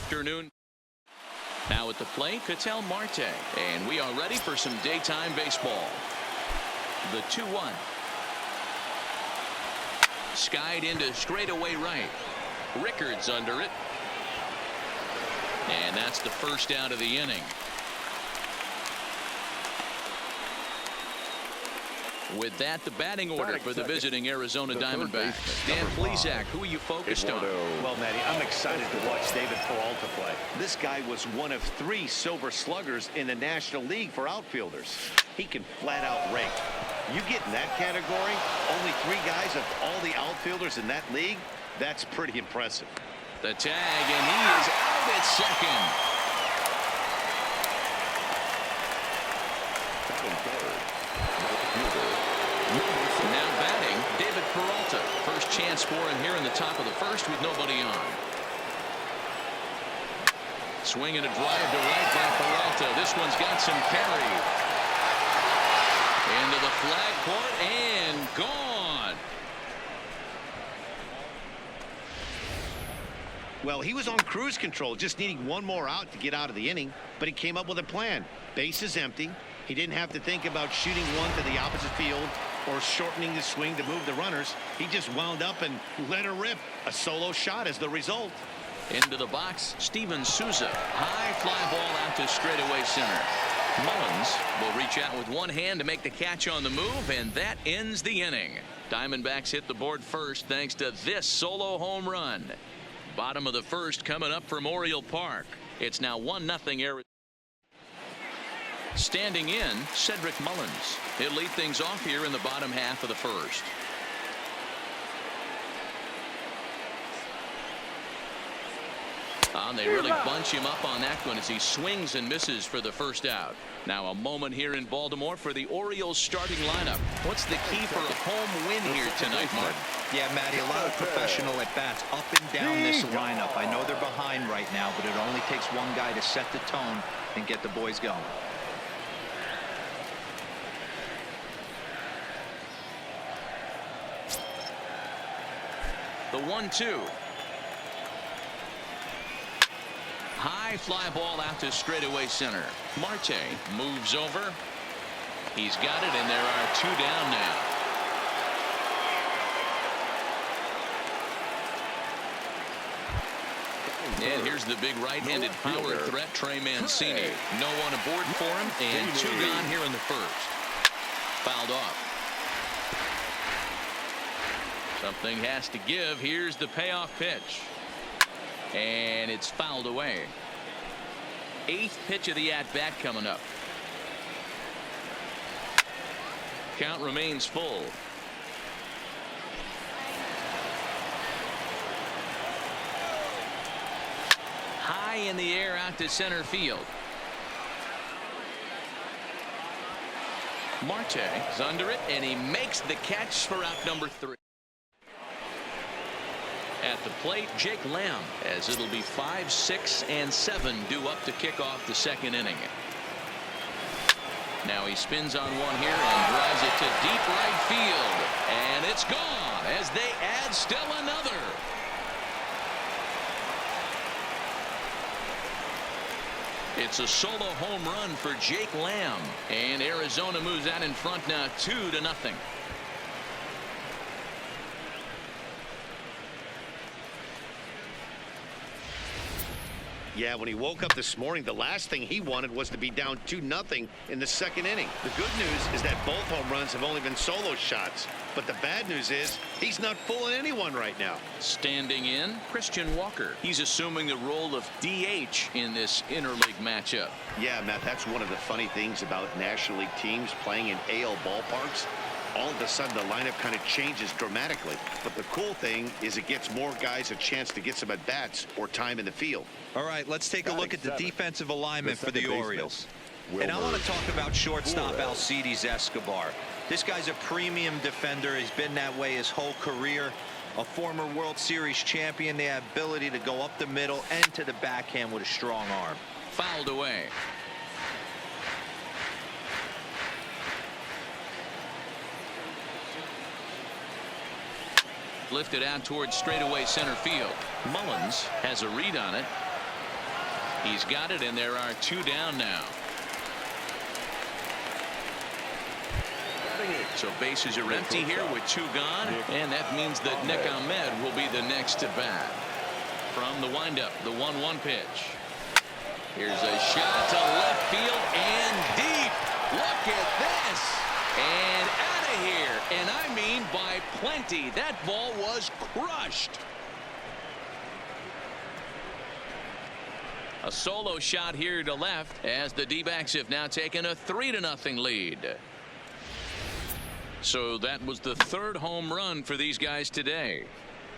afternoon. Now at the plate, Ketel Marte. And we are ready for some daytime baseball. The 2-1. Skied into straightaway right. Rickards under it. And that's the first out of the inning. With that, the batting order for the visiting Arizona Diamondbacks. Dan Plesac, who are you focused on? Well, Matty, I'm excited to watch David Peralta play. This guy was one of 3 silver sluggers in the National League for outfielders. He can flat out rake. You get in that category, only 3 guys of all the outfielders in that league, that's pretty impressive. The tag, and he is out at second. Now batting, David Peralta. First chance for him here in the top of the first with nobody on. Swing and a drive to right by Peralta. This one's got some carry. Into the flag court and gone. Well, he was on cruise control, just needing one more out to get out of the inning, but he came up with a plan. Base is empty. He didn't have to think about shooting one to the opposite field or shortening the swing to move the runners. He just wound up and let her rip. A solo shot as the result. Into the box, Steven Souza. High fly ball out to straightaway center. Mullins will reach out with one hand to make the catch on the move, and that ends the inning. Diamondbacks hit the board first thanks to this solo home run. Bottom of the first coming up from Oriole Park. It's now 1-0 Arizona. Standing in, Cedric Mullins. He'll lead things off here in the bottom half of the first. And they really bunch him up on that one as he swings and misses for the first out. Now a moment here in Baltimore for the Orioles starting lineup. What's the key for a home win here tonight, Martin? Yeah, Matty, a lot of professional at-bats up and down this lineup. I know they're behind right now, but it only takes one guy to set the tone and get the boys going. The 1-2. High fly ball out to straightaway center. Marte moves over. He's got it, and there are 2 down now. And here's the big right-handed power threat, Trey Mancini. No one aboard for him, and 2 gone here in the first. Fouled off. Something has to give. Here's the payoff pitch. And it's fouled away. 8th pitch of the at-bat coming up. Count remains full. High in the air out to center field. Marte is under it, and he makes the catch for out number 3. At the plate, Jake Lamb, as it'll be 5, 6, and 7 due up to kick off the second inning. Now he spins on one here and drives it to deep right field. And it's gone as they add still another. It's a solo home run for Jake Lamb. And Arizona moves out in front now 2-0. Yeah, when he woke up this morning, the last thing he wanted was to be down 2-0 in the second inning. The good news is that both home runs have only been solo shots. But the bad news is he's not fooling anyone right now. Standing in, Christian Walker. He's assuming the role of DH in this interleague matchup. Yeah, Matt, that's one of the funny things about National League teams playing in AL ballparks. All of a sudden, the lineup kind of changes dramatically. But the cool thing is it gets more guys a chance to get some at-bats or time in the field. All right, let's take a look at the defensive alignment for the Orioles. And I want to talk about shortstop Alcides Escobar. This guy's a premium defender. He's been that way his whole career. A former World Series champion. The ability to go up the middle and to the backhand with a strong arm. Fouled away. Lifted out towards straightaway center field. Mullins has a read on it. He's got it, and there are 2 down now. So bases are empty here with 2 gone, and that means that Nick Ahmed will be the next to bat. From the windup, the 1-1 pitch. Here's a shot to left field and deep. Look at this. And out of here. And I mean by plenty. That ball was crushed. A solo shot here to left as the D-backs have now taken a 3-0 lead. So that was the 3rd home run for these guys today.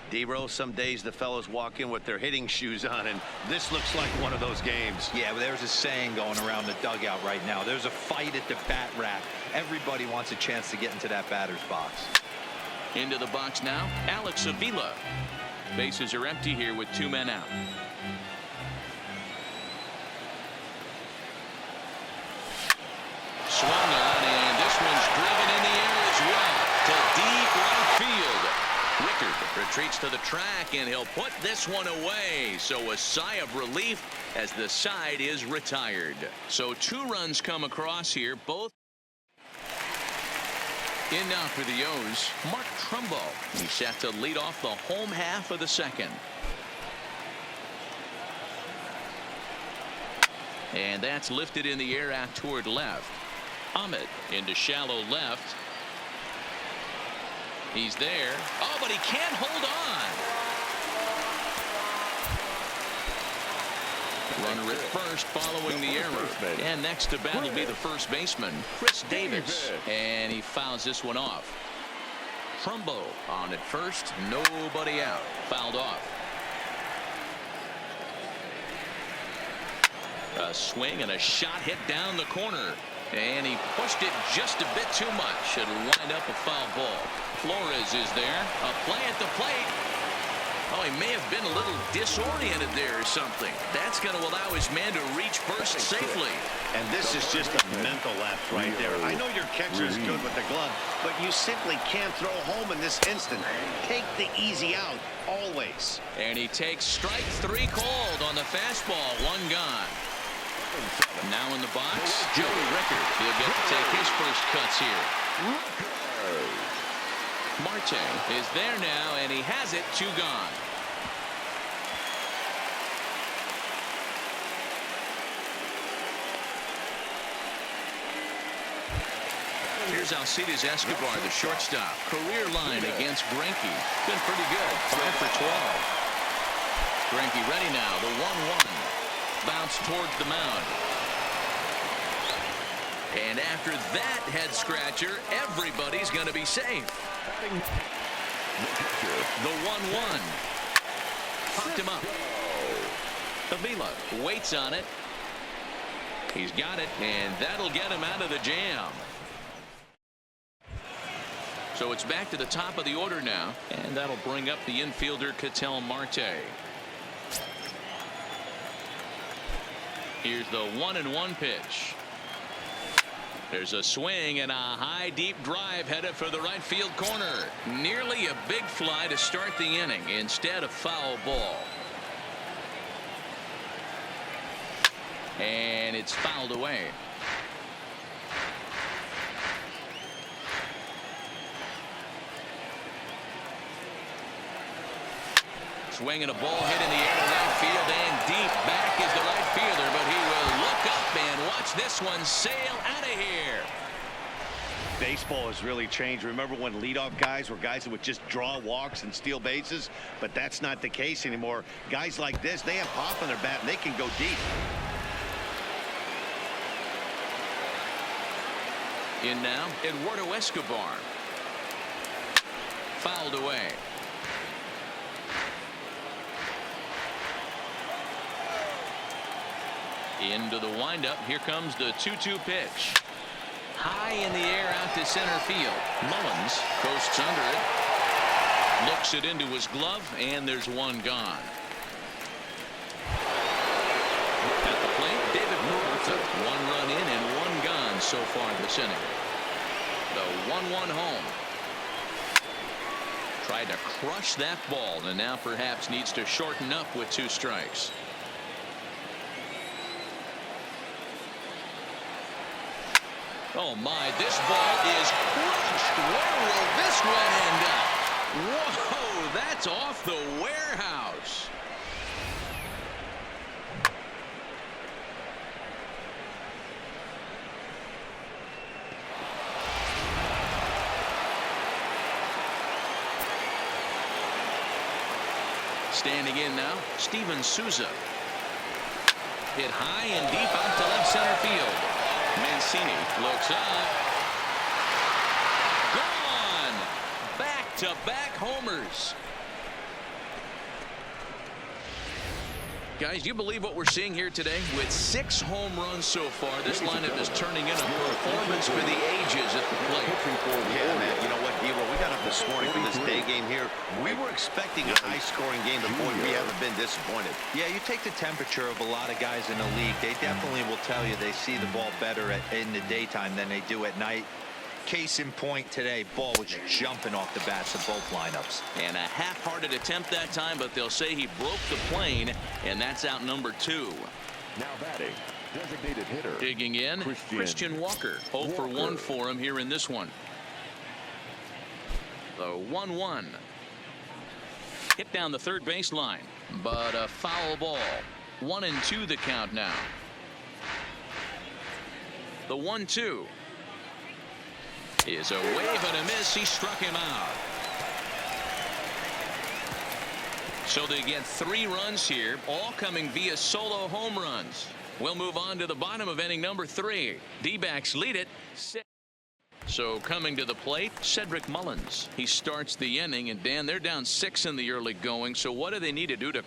D-Rose, some days the fellows walk in with their hitting shoes on, and this looks like one of those games. Yeah, well, there's a saying going around the dugout right now. There's a fight at the bat rack. Everybody wants a chance to get into that batter's box. Into the box now, Alex Avila. Bases are empty here with 2 men out. Swung on, and this one's driven in the air as well to deep right field. Rickard retreats to the track, and he'll put this one away. So a sigh of relief as the side is retired. So 2 runs come across here, both. In now for the O's, Mark Trumbo. He's set to lead off the home half of the 2nd. And that's lifted in the air out toward left. Ahmed into shallow left. He's there. Oh, but he can't hold on. Runner at first following the error. And next to bat will be the first baseman, Chris Davis. And he fouls this one off. Trumbo on at first. Nobody out. Fouled off. A swing and a shot hit down the corner. And he pushed it just a bit too much. It'll wind up a foul ball. Flores is there. A play at the plate. Oh, he may have been a little disoriented there or something. That's going to allow his man to reach first safely. And this is just a mental lapse right there. I know your catcher is good with the glove, but you simply can't throw home in this instant. Take the easy out, always. And he takes strike 3 called on the fastball. 1 gone. Now in the box, Joey Rickard. He'll get to take his first cuts here. Marte is there now, and he has it. 2 gone. Here's Alcides Escobar, the shortstop. Career line against Greinke. Been pretty good. 5 for 12. Greinke ready now. The 1-1. Bounce towards the mound. And after that head scratcher, everybody's going to be safe. The 1-1. Popped him up. Avila waits on it. He's got it, and that'll get him out of the jam. So it's back to the top of the order now, and that'll bring up the infielder Ketel Marte. Here's the 1-1 pitch. There's a swing and a high deep drive headed for the right field corner. Nearly a big fly to start the inning. Instead, a foul ball. And it's fouled away. Swing and a ball hit in the air to right field and deep. Back is the right fielder, but he will look up and watch this one sail out of here. Baseball has really changed. Remember when leadoff guys were guys that would just draw walks and steal bases? But that's not the case anymore. Guys like this, they have pop in their bat and they can go deep. In now, Eduardo Escobar. Fouled away. Into the windup. Here comes the 2-2 pitch. High in the air out to center field. Mullins coasts under it. Looks it into his glove, and there's 1 gone. At the plate, David Peralta. 1 run in and 1 gone so far this inning. The 1-1 home. Tried to crush that ball, and now perhaps needs to shorten up with 2 strikes. Oh my, this ball is crushed. Where will this one end up? Whoa, that's off the warehouse. Standing in now, Steven Souza. Hit high and deep out to left center field. Mancini looks up. Gone! Back-to-back homers. Guys, do you believe what we're seeing here today? With 6 home runs so far, this lineup is turning in a performance for the ages at the plate. Yeah, man. You know what, D-Roll? We got up this morning for this day game here. We were expecting a high-scoring game. The point, we haven't been disappointed. Yeah, you take the temperature of a lot of guys in the league. They definitely will tell you they see the ball better in the daytime than they do at night. Case in point today, ball was jumping off the bats of both lineups. And a half-hearted attempt that time, but they'll say he broke the plane, and that's out number 2. Now batting, designated hitter. Digging in, Christian Walker. 0 for 1 for him here in this one. The 1-1. Hit down the third baseline, but a foul ball. 1-2 the count now. The 1-2. Is a wave and a miss. He struck him out. So they get 3 runs here, all coming via solo home runs. We'll move on to the bottom of inning number 3. D-backs lead it. So coming to the plate, Cedric Mullins. He starts the inning, and Dan, they're down 6 in the early going. So what do they need to do to